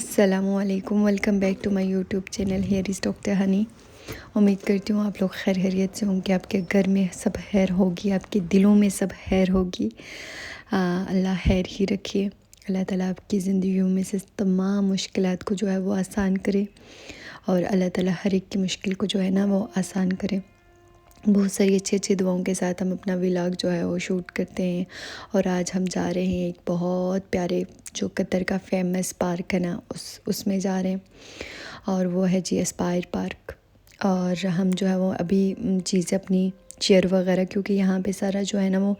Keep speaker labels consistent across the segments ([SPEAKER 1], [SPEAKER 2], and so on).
[SPEAKER 1] अस्सलामुअलैकुम, welcome back to my YouTube channel here is doctor Honey. उम्मीद करती हूँ आप लोग खैरियत से होंगे, आपके घर में सब खैर होगी, आपके दिलों में सब खैर होगी। अल्लाह खैर ही रखे। अल्लाह ताला आपकी ज़िंदगियों में से तमाम मुश्किलात को जो है वो आसान करे और अल्लाह ताला हर एक की मुश्किल को जो है ना वो आसान करे। बहुत सारी अच्छी अच्छी दुआओं के साथ हम अपना व्लॉग जो है वो शूट करते हैं और आज हम जा रहे हैं एक बहुत प्यारे जो कतर का फेमस पार्क है ना उसमें जा रहे हैं और वो है जी एस्पायर पार्क। और हम जो है वो अभी चीज़ें अपनी चेयर वगैरह, क्योंकि यहाँ पे सारा जो है ना वो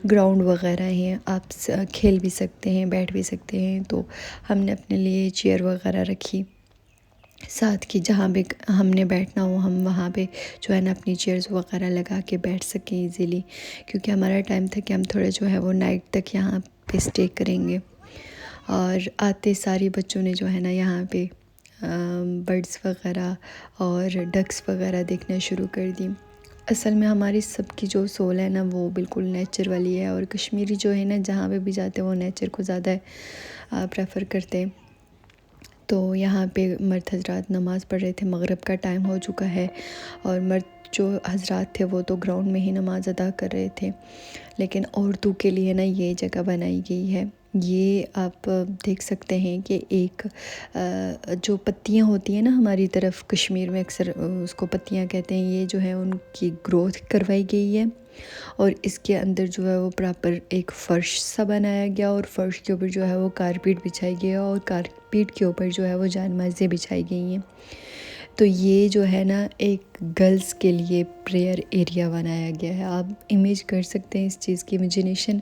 [SPEAKER 1] ग्राउंड वगैरह है, आप खेल भी सकते हैं, बैठ भी सकते हैं, तो हमने अपने लिए चेयर वगैरह रखी साथ की, जहाँ पे हमने बैठना हो हम वहाँ पे जो है ना अपनी चेयर्स वगैरह लगा के बैठ सकें इजीली, क्योंकि हमारा टाइम था कि हम थोड़ा जो है वो नाइट तक यहाँ पे स्टे करेंगे। और आते सारी बच्चों ने जो है ना यहाँ पे बर्ड्स वगैरह और डक्स वगैरह देखना शुरू कर दी। असल में हमारी सबकी जो सोल है ना वो बिल्कुल नेचर वाली है, और कश्मीरी जो है ना जहाँ पे भी जाते हैं वो नेचर को ज़्यादा प्रेफर करते हैं। तो यहाँ पे मर्द हजरात नमाज़ पढ़ रहे थे, मगरिब का टाइम हो चुका है और मर्द जो हजरात थे वो तो ग्राउंड में ही नमाज़ अदा कर रहे थे, लेकिन औरतों के लिए ना ये जगह बनाई गई है। ये आप देख सकते हैं कि एक जो पत्तियाँ होती हैं ना हमारी तरफ कश्मीर में अक्सर उसको पत्तियाँ कहते हैं, ये जो है उनकी ग्रोथ करवाई गई है और इसके अंदर जो है वो प्रॉपर एक फ़र्श सा बनाया गया और फ़र्श के ऊपर जो है वो कारपेट बिछाई गई है और कारपेट के ऊपर जो है वो जानमाज़ें बिछाई गई हैं। तो ये जो है ना एक गर्ल्स के लिए प्रेयर एरिया बनाया गया है। आप इमेज कर सकते हैं, इस चीज़ की इमेजिनेशन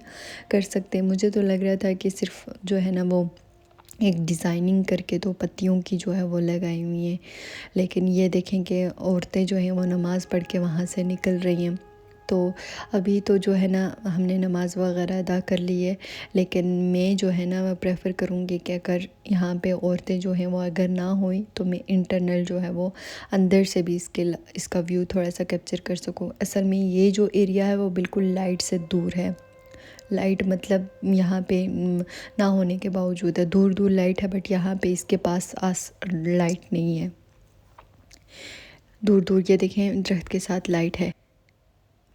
[SPEAKER 1] कर सकते हैं। मुझे तो लग रहा था कि सिर्फ जो है ना वो एक डिज़ाइनिंग करके तो पत्तियों की जो है वो लगाई हुई है, लेकिन ये देखें कि औरतें जो हैं वो नमाज़ पढ़ के वहाँ से निकल रही हैं। तो अभी तो जो है ना हमने नमाज़ वगैरह अदा कर ली है, लेकिन मैं जो है ना मैं प्रेफर करूँगी कि अगर यहाँ पे औरतें जो हैं वो अगर ना हुई तो मैं इंटरनल जो है वो अंदर से भी इसका व्यू थोड़ा सा कैप्चर कर सकूँ। असल में ये जो एरिया है वो बिल्कुल लाइट से दूर है। लाइट मतलब यहाँ पे ना होने के बावजूद है, दूर दूर लाइट है, बट यहाँ पे इसके पास लाइट नहीं है। दूर दूर ये देखें दरख्त के साथ लाइट है।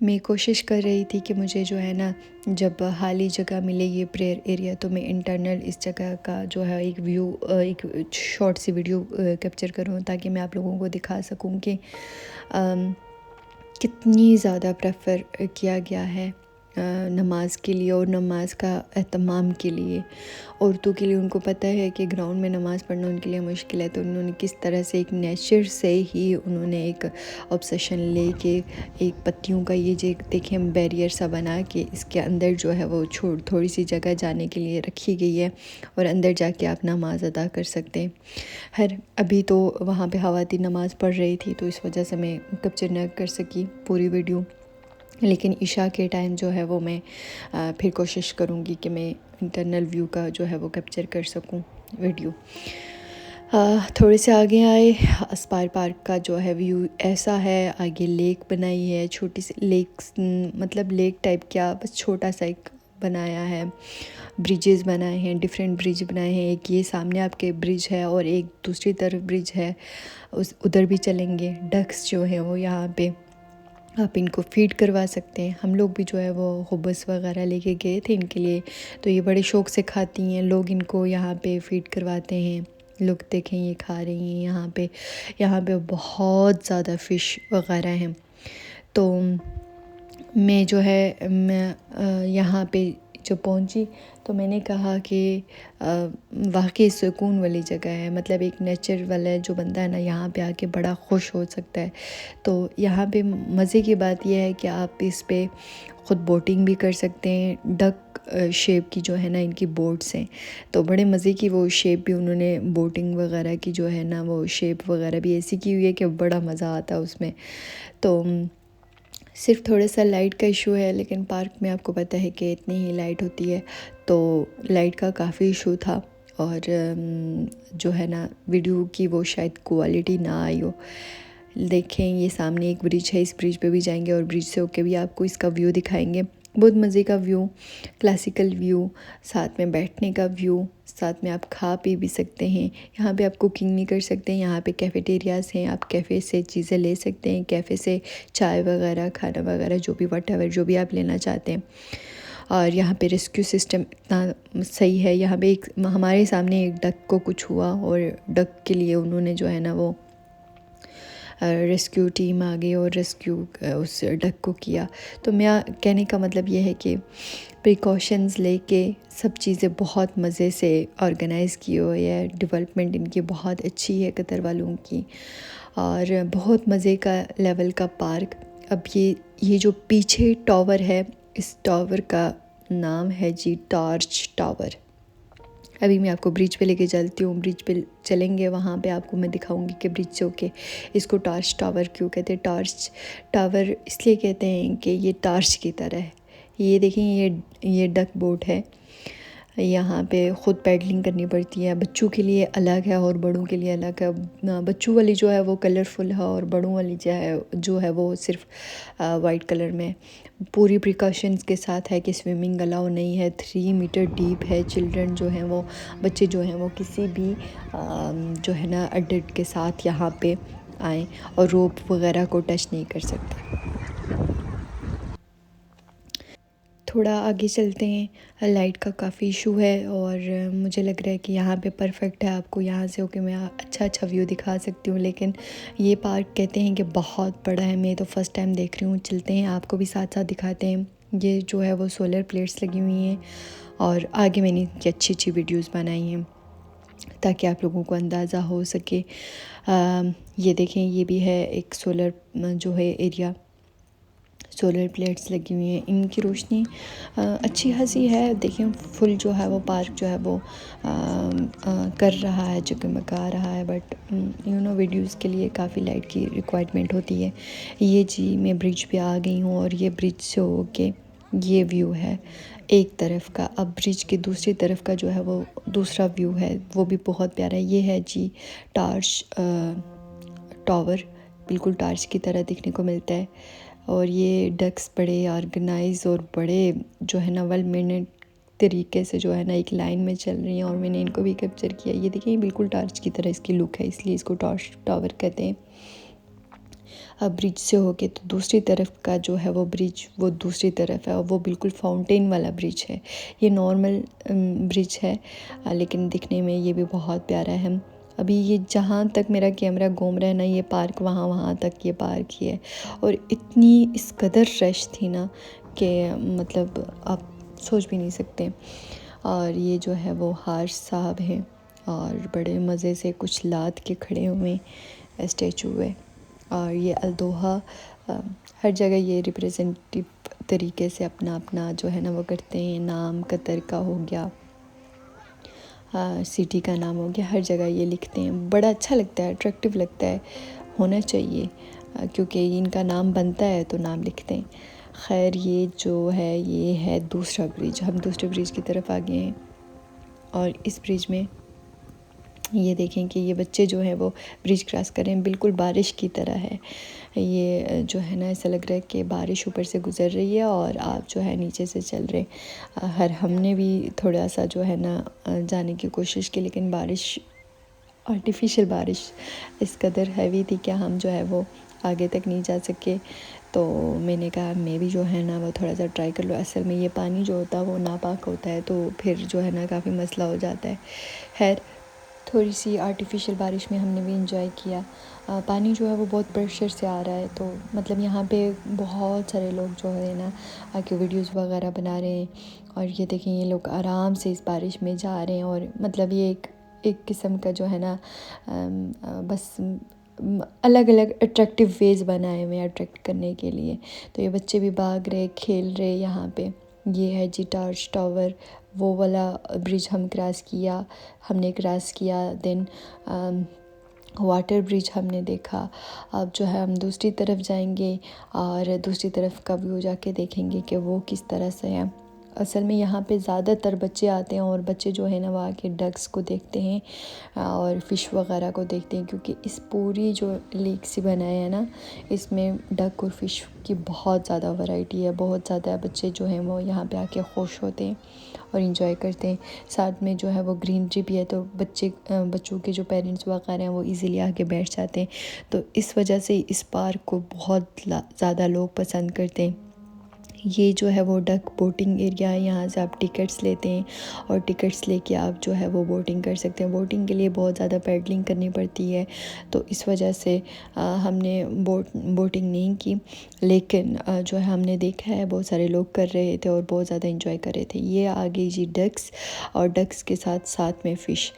[SPEAKER 1] मैं कोशिश कर रही थी कि मुझे जो है ना जब खाली जगह मिले ये प्रेयर एरिया तो मैं इंटरनल इस जगह का जो है एक व्यू एक शॉर्ट सी वीडियो कैप्चर करूँ, ताकि मैं आप लोगों को दिखा सकूँ कि कितनी ज़्यादा प्रेफर किया गया है नमाज के लिए और नमाज का एहतमाम के लिए। औरतों के लिए उनको पता है कि ग्राउंड में नमाज़ पढ़ना उनके लिए मुश्किल है, तो उन्होंने किस तरह से एक नेचर से ही उन्होंने एक ऑब्सेशन लेके एक पत्तियों का ये जो देखें बैरियर सा बना के इसके अंदर जो है वो थोड़ी सी जगह जाने के लिए रखी गई है और अंदर जाके आप नमाज अदा कर सकते हैं। अभी तो वहाँ पे ख़वातीन नमाज़ पढ़ रही थी तो इस वजह से मैं कैप्चर न कर सकी पूरी वीडियो, लेकिन इशा के टाइम जो है वो मैं फिर कोशिश करूँगी कि मैं इंटरनल व्यू का जो है वो कैप्चर कर सकूँ वीडियो। थोड़े से आगे आए, एस्पायर पार्क का जो है व्यू ऐसा है। आगे लेक बनाई है, छोटी सी लेक, मतलब लेक टाइप क्या, बस छोटा सा एक बनाया है। ब्रिजेस बनाए हैं, डिफरेंट ब्रिज बनाए हैं। एक ये सामने आपके ब्रिज है और एक दूसरी तरफ ब्रिज है, उधर भी चलेंगे। डक्स जो है वो यहाँ पे आप इनको फीड करवा सकते हैं। हम लोग भी जो है वो खुबस वगैरह लेके गए थे इनके लिए, तो ये बड़े शौक़ से खाती हैं। लोग इनको यहाँ पे फीड करवाते हैं। लोग देखें ये खा रही हैं। यहाँ पे बहुत ज़्यादा फ़िश वगैरह हैं। तो मैं जो है मैं यहाँ पे जो पहुँची तो मैंने कहा कि वाकई सुकून वाली जगह है, मतलब एक नेचर वाला जो बंदा है ना यहाँ पे आके बड़ा खुश हो सकता है। तो यहाँ पे मज़े की बात यह है कि आप इस पे ख़ुद बोटिंग भी कर सकते हैं। डक शेप की जो है ना इनकी बोट्स हैं, तो बड़े मज़े की वो शेप भी उन्होंने बोटिंग वगैरह की जो है ना वो शेप वगैरह भी ऐसी की हुई है कि बड़ा मज़ा आता है उसमें। तो सिर्फ थोड़ा सा लाइट का इशू है, लेकिन पार्क में आपको पता है कि इतनी ही लाइट होती है, तो लाइट का काफ़ी इशू था और जो है ना वीडियो की वो शायद क्वालिटी ना आई हो। देखें ये सामने एक ब्रिज है, इस ब्रिज पे भी जाएंगे और ब्रिज से होके भी आपको इसका व्यू दिखाएंगे। बहुत मज़े का व्यू, क्लासिकल व्यू, साथ में बैठने का व्यू, साथ में आप खा पी भी सकते हैं। यहाँ पे आप कुकिंग भी कर सकते हैं। यहाँ पे कैफ़ेटेरियाज़ हैं, आप कैफ़े से चीज़ें ले सकते हैं, कैफ़े से चाय वगैरह, खाना वगैरह, जो भी व्हाटएवर जो भी आप लेना चाहते हैं। और यहाँ पे रेस्क्यू सिस्टम इतना सही है। यहाँ पे एक हमारे सामने एक डक को कुछ हुआ और डक के लिए उन्होंने जो है ना वो रेस्क्यू टीम आ गई और रेस्क्यू उस डक को किया। तो मैं कहने का मतलब ये है कि प्रिकॉशंस लेके सब चीज़ें बहुत मज़े से ऑर्गेनाइज़ की हुई है। डेवलपमेंट इनकी बहुत अच्छी है कतर वालों की, और बहुत मज़े का लेवल का पार्क। अब ये जो पीछे टावर है, इस टावर का नाम है जी टॉर्च टावर। अभी मैं आपको ब्रिज पे लेके चलती हूँ। ब्रिज पे चलेंगे, वहाँ पे आपको मैं दिखाऊंगी कि ब्रिज से होके इसको टॉर्च टावर क्यों कहते हैं। टॉर्च टावर इसलिए कहते हैं कि ये टॉर्च की तरह है। ये देखें, ये डक बोट है। यहाँ पे ख़ुद पैडलिंग करनी पड़ती है। बच्चों के लिए अलग है और बड़ों के लिए अलग है। बच्चों वाली जो है वो कलरफुल है और बड़ों वाली जो है वो सिर्फ वाइट कलर में। पूरी प्रिकॉशंस के साथ है कि स्विमिंग अलाउ नहीं है। 3 मीटर डीप है। चिल्ड्रन जो हैं वो, बच्चे जो हैं वो किसी भी जो है ना अडल्ट के साथ यहाँ पे आएँ और रोप वगैरह को टच नहीं कर सकते। थोड़ा आगे चलते हैं। लाइट का काफ़ी इशू है और मुझे लग रहा है कि यहाँ पे परफेक्ट है। आपको यहाँ से होके मैं अच्छा व्यू दिखा सकती हूँ, लेकिन ये पार्क कहते हैं कि बहुत बड़ा है। मैं तो फ़र्स्ट टाइम देख रही हूँ। चलते हैं, आपको भी साथ साथ दिखाते हैं। ये जो है वो सोलर प्लेट्स लगी हुई हैं और आगे मैंने अच्छी अच्छी वीडियोज़ बनाई हैं ताकि आप लोगों को अंदाज़ा हो सके। ये देखें, ये भी है एक सोलर जो है एरिया, सोलर प्लेट्स लगी हुई हैं। इनकी रोशनी अच्छी खासी है। देखें, फुल जो है वो पार्क जो है वो कर रहा है, जगमगा रहा है, बट वीडियोस के लिए काफ़ी लाइट की रिक्वायरमेंट होती है। ये जी मैं ब्रिज पे आ गई हूँ और ये ब्रिज से होके ये व्यू है एक तरफ का। अब ब्रिज की दूसरी तरफ का जो है वो दूसरा व्यू है, वो भी बहुत प्यारा है। ये है जी टॉर्च टावर, बिल्कुल टॉर्च की तरह दिखने को मिलता है। और ये डक्स बड़े ऑर्गेनाइज और बड़े जो है ना वेल मेंटेन तरीके से जो है ना एक लाइन में चल रही हैं, और मैंने इनको भी कैप्चर किया। ये देखिए, बिल्कुल टॉर्च की तरह इसकी लुक है, इसलिए इसको टॉर्च टावर कहते हैं। अब ब्रिज से होके तो दूसरी तरफ का जो है वो ब्रिज वो दूसरी तरफ है, और वो बिल्कुल फाउंटेन वाला ब्रिज है। ये नॉर्मल ब्रिज है, लेकिन दिखने में ये भी बहुत प्यारा है। अभी ये जहाँ तक मेरा कैमरा घूम रहा है ना, ये पार्क वहाँ तक ये पार्क ही है। और इतनी इस कदर रश थी ना कि मतलब आप सोच भी नहीं सकते। और ये जो है वो हार्श साहब हैं और बड़े मज़े से कुछ लाद के खड़े हुए स्टैचू है। और ये अल्दोहा हर जगह ये रिप्रेजेंटेटिव तरीके से अपना अपना जो है ना वो करते हैं। नाम कतर का हो गया, सिटी का नाम हो गया, हर जगह ये लिखते हैं। बड़ा अच्छा लगता है, अट्रैक्टिव लगता है, होना चाहिए, क्योंकि इनका नाम बनता है तो नाम लिखते हैं। खैर, ये जो है ये है दूसरा ब्रिज। हम दूसरे ब्रिज की तरफ आ गए हैं और इस ब्रिज में ये देखें कि ये बच्चे जो हैं वो ब्रिज क्रॉस कर रहे हैं। बिल्कुल बारिश की तरह है ये जो है ना, ऐसा लग रहा है कि बारिश ऊपर से गुज़र रही है और आप जो है नीचे से चल रहे हैं। हमने भी थोड़ा सा जो है ना जाने की कोशिश की, लेकिन बारिश, आर्टिफिशियल बारिश इस कदर हैवी थी कि हम जो है वो आगे तक नहीं जा सके। तो मैंने कहा मैं भी जो है ना वो थोड़ा सा ट्राई कर लो। असल में ये पानी जो होता है वो नापाक होता है, तो फिर जो है ना काफ़ी मसला हो जाता है। खैर, थोड़ी सी आर्टिफिशियल बारिश में हमने भी इंजॉय किया। पानी जो है वो बहुत प्रेशर से आ रहा है, तो मतलब यहाँ पे बहुत सारे लोग जो है ना आके वीडियोस वगैरह बना रहे हैं। और ये देखें, ये लोग आराम से इस बारिश में जा रहे हैं, और मतलब ये एक किस्म का जो है ना बस अलग अलग अट्रैक्टिव वेज बनाए हुए हैं अट्रैक्ट करने के लिए। तो ये बच्चे भी भाग रहे, खेल रहे यहाँ पे। ये है जी टॉर्च टावर, वो वाला ब्रिज हमने क्रॉस किया। देन वाटर ब्रिज हमने देखा। अब जो है हम दूसरी तरफ जाएंगे और दूसरी तरफ का व्यू जाके देखेंगे कि वो किस तरह से है। असल में यहाँ पे ज़्यादातर बच्चे आते हैं और बच्चे जो है ना वो आके डक्स को देखते हैं और फ़िश वगैरह को देखते हैं, क्योंकि इस पूरी जो लेक सी बनाया है ना, इसमें डक और फ़िश की बहुत ज़्यादा वैरायटी है, बहुत ज़्यादा बच्चे जो हैं वो यहाँ पे आके खुश होते हैं और इन्जॉय करते हैं। साथ में जो है वो ग्रीनरी भी है, तो बच्चों के जो पेरेंट्स वगैरह हैं वो इजीली आके बैठ जाते हैं। तो इस वजह से इस पार्क को बहुत ज़्यादा लोग पसंद करते हैं। ये जो है वो डक बोटिंग एरिया है, यहाँ से आप टिकट्स लेते हैं और टिकट्स लेके आप जो है वो बोटिंग कर सकते हैं। बोटिंग के लिए बहुत ज़्यादा पैडलिंग करनी पड़ती है, तो इस वजह से हमने बोटिंग नहीं की, लेकिन जो है हमने देखा है बहुत सारे लोग कर रहे थे और बहुत ज़्यादा इंजॉय कर रहे थे। ये आ गई जी डक्स, और डक्स के साथ साथ में फ़िश,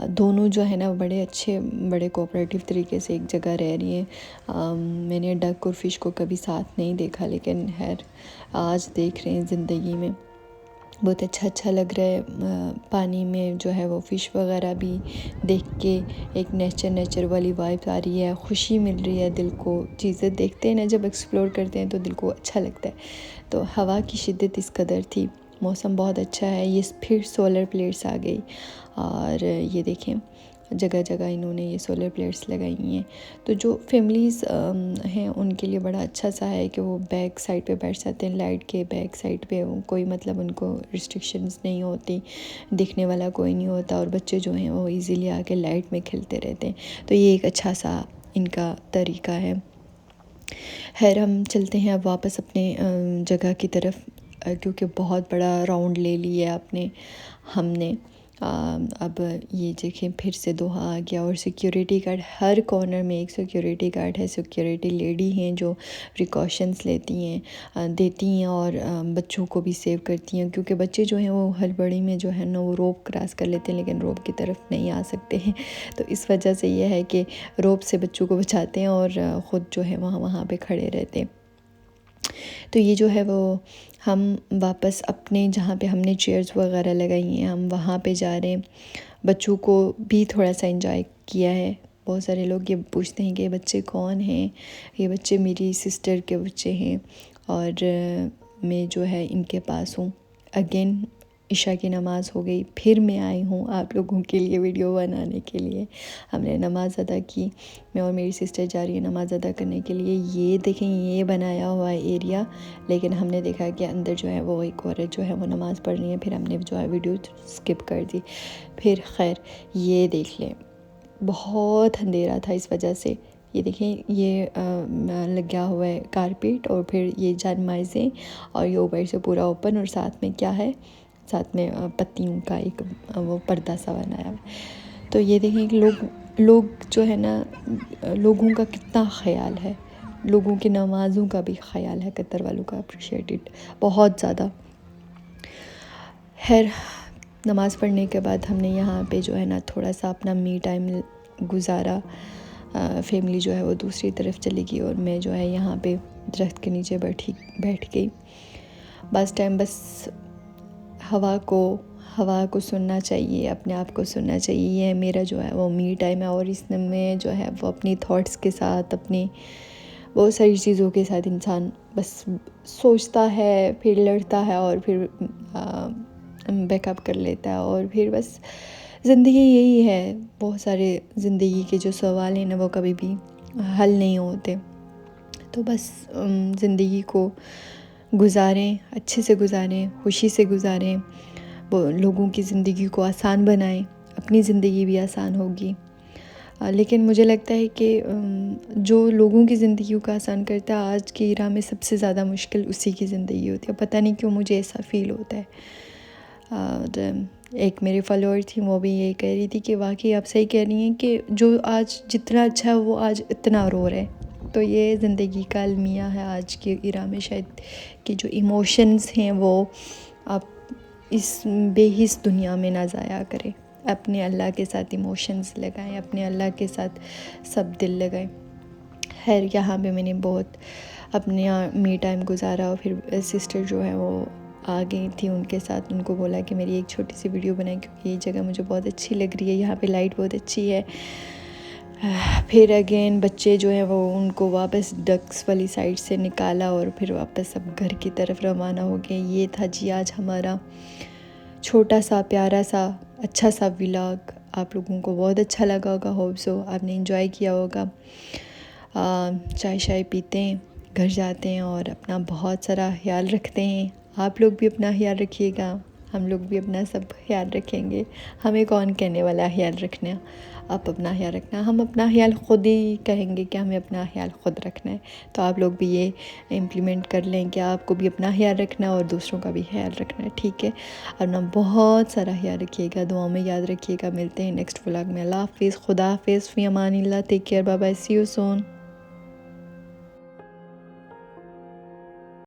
[SPEAKER 1] दोनों जो है ना बड़े अच्छे बड़े कोऑपरेटिव तरीके से एक जगह रह रही हैं। मैंने डक और फ़िश को कभी साथ नहीं देखा, लेकिन खैर आज देख रहे हैं ज़िंदगी में। बहुत अच्छा लग रहा है। पानी में जो है वो फ़िश वगैरह भी देख के एक नेचर वाली वाइब आ रही है, खुशी मिल रही है दिल को। चीज़ें देखते हैं ना जब एक्सप्लोर करते हैं तो दिल को अच्छा लगता है। तो हवा की शिद्दत इस कदर थी, मौसम बहुत अच्छा है। ये फिर सोलर प्लेट्स आ गई, और ये देखें जगह जगह इन्होंने ये सोलर प्लेट्स लगाई हैं। तो जो फैमिलीज़ हैं उनके लिए बड़ा अच्छा सा है कि वो बैक साइड पे बैठ जाते हैं, लाइट के बैक साइड पे, कोई मतलब उनको रिस्ट्रिक्शंस नहीं होती, दिखने वाला कोई नहीं होता, और बच्चे जो हैं वो इजीली आके लाइट में खेलते रहते हैं। तो ये एक अच्छा सा इनका तरीका है। खैर हम चलते हैं अब वापस अपने जगह की तरफ, क्योंकि बहुत बड़ा राउंड ले लिया हमने। अब ये देखें फिर से दोहा आ गया, और सिक्योरिटी गार्ड हर कॉर्नर में एक सिक्योरिटी गार्ड है। सिक्योरिटी लेडी हैं जो प्रिकॉशंस देती हैं और बच्चों को भी सेव करती हैं, क्योंकि बच्चे जो हैं वो हड़बड़ी में जो है ना वो रोप क्रॉस कर लेते हैं, लेकिन रोप की तरफ नहीं आ सकते हैं। तो इस वजह से ये है कि रोप से बच्चों को बचाते हैं और ख़ुद जो है वहाँ पे खड़े रहते हैं। तो ये जो है वो हम वापस अपने जहाँ पे हमने चेयर्स वगैरह लगाई हैं हम वहाँ पे जा रहे हैं। बच्चों को भी थोड़ा सा एंजॉय किया है। बहुत सारे लोग ये पूछते हैं कि ये बच्चे कौन हैं। ये बच्चे मेरी सिस्टर के बच्चे हैं, और मैं जो है इनके पास हूँ। अगेन इशा की नमाज़ हो गई, फिर मैं आई हूँ आप लोगों के लिए वीडियो बनाने के लिए। हमने नमाज़ अदा की, मैं और मेरी सिस्टर जा रही है नमाज़ अदा करने के लिए। ये देखें ये बनाया हुआ है एरिया, लेकिन हमने देखा कि अंदर जो है वो एक औरत जो है वो नमाज़ पढ़ रही है, फिर हमने जो है वीडियो स्किप कर दी। फिर खैर ये देख लें बहुत अंधेरा था इस वजह से। ये देखें ये लग गया हुआ है कारपेट, और फिर ये जानमाइज़ें, और ये ऊपर से पूरा ओपन, और साथ में क्या है, साथ में पत्तियों का एक वो पर्दा सा बनाया हुआ है। तो ये देखें कि लोग जो है ना, लोगों का कितना ख्याल है, लोगों की नमाज़ों का भी ख्याल है, कतर वालों का अप्रिशिएटेड बहुत ज़्यादा। खैर नमाज़ पढ़ने के बाद हमने यहाँ पे जो है ना थोड़ा सा अपना मी टाइम गुजारा। फैमिली जो है वो दूसरी तरफ चली गई, और मैं जो है यहाँ पे दरख्त के नीचे बैठ गई। बस हवा को सुनना चाहिए, अपने आप को सुनना चाहिए। ये मेरा जो है वो मी टाइम है, और इसमें जो है वो अपनी थॉट्स के साथ, अपनी बहुत सारी चीज़ों के साथ इंसान बस सोचता है, फिर लड़ता है, और फिर बैकअप कर लेता है, और फिर बस ज़िंदगी यही है। बहुत सारे ज़िंदगी के जो सवाल हैं ना वो कभी भी हल नहीं होते। तो बस ज़िंदगी को गुजारें, अच्छे से गुजारें, खुशी से गुजारें, वो लोगों की ज़िंदगी को आसान बनाएं, अपनी ज़िंदगी भी आसान होगी। लेकिन मुझे लगता है कि जो लोगों की ज़िंदगी को आसान करता है आज की इरा में सबसे ज़्यादा मुश्किल उसी की ज़िंदगी होती है। पता नहीं क्यों मुझे ऐसा फ़ील होता है। और एक मेरे फॉलोअर थी, वो भी ये कह रही थी कि वाकई आप सही कह रही हैं कि जो आज जितना अच्छा है वो आज इतना रो रहा है। तो ये ज़िंदगी का अलमिया है आज की इरा में शायद, कि जो इमोशंस हैं वो आप इस बेहिस दुनिया में ना ज़ाया करें। अपने अल्लाह के साथ इमोशंस लगाएं, अपने अल्लाह के साथ सब दिल लगाएं। खैर यहाँ पे मैंने बहुत अपने मी टाइम गुजारा, और फिर सिस्टर जो है वो आ गई थी, उनके साथ उनको बोला कि मेरी एक छोटी सी वीडियो बनाएं, क्योंकि ये जगह मुझे बहुत अच्छी लग रही है, यहाँ पे लाइट बहुत अच्छी है। फिर अगेन बच्चे जो हैं वो उनको वापस डक्स वाली साइड से निकाला और फिर वापस सब घर की तरफ रवाना हो गए। ये था जी आज हमारा छोटा सा प्यारा सा अच्छा सा व्लॉग। आप लोगों को बहुत अच्छा लगा होगा, होप सो आपने एंजॉय किया होगा। चाय शाय पीते हैं, घर जाते हैं और अपना बहुत सारा ख्याल रखते हैं। आप लोग भी अपना ख्याल रखिएगा, हम लोग भी अपना सब ख्याल रखेंगे। हमें कौन कहने वाला है ख्याल रखना, आप अपना ख्याल रखना। हम अपना ख्याल ख़ुद ही कहेंगे कि हमें अपना ख्याल ख़ुद रखना है। तो आप लोग भी ये इम्प्लीमेंट कर लें कि आपको भी अपना ख्याल रखना है और दूसरों का भी ख्याल रखना है, ठीक है। अपना बहुत सारा ख्याल रखिएगा, दुआओं में याद रखिएगा। मिलते हैं नेक्स्ट व्लॉग में। अल्लाह हाफ़िज़, खुदा हाफ़िज़, फ़ी अमानिल्लाह, take care, bye bye, see you soon.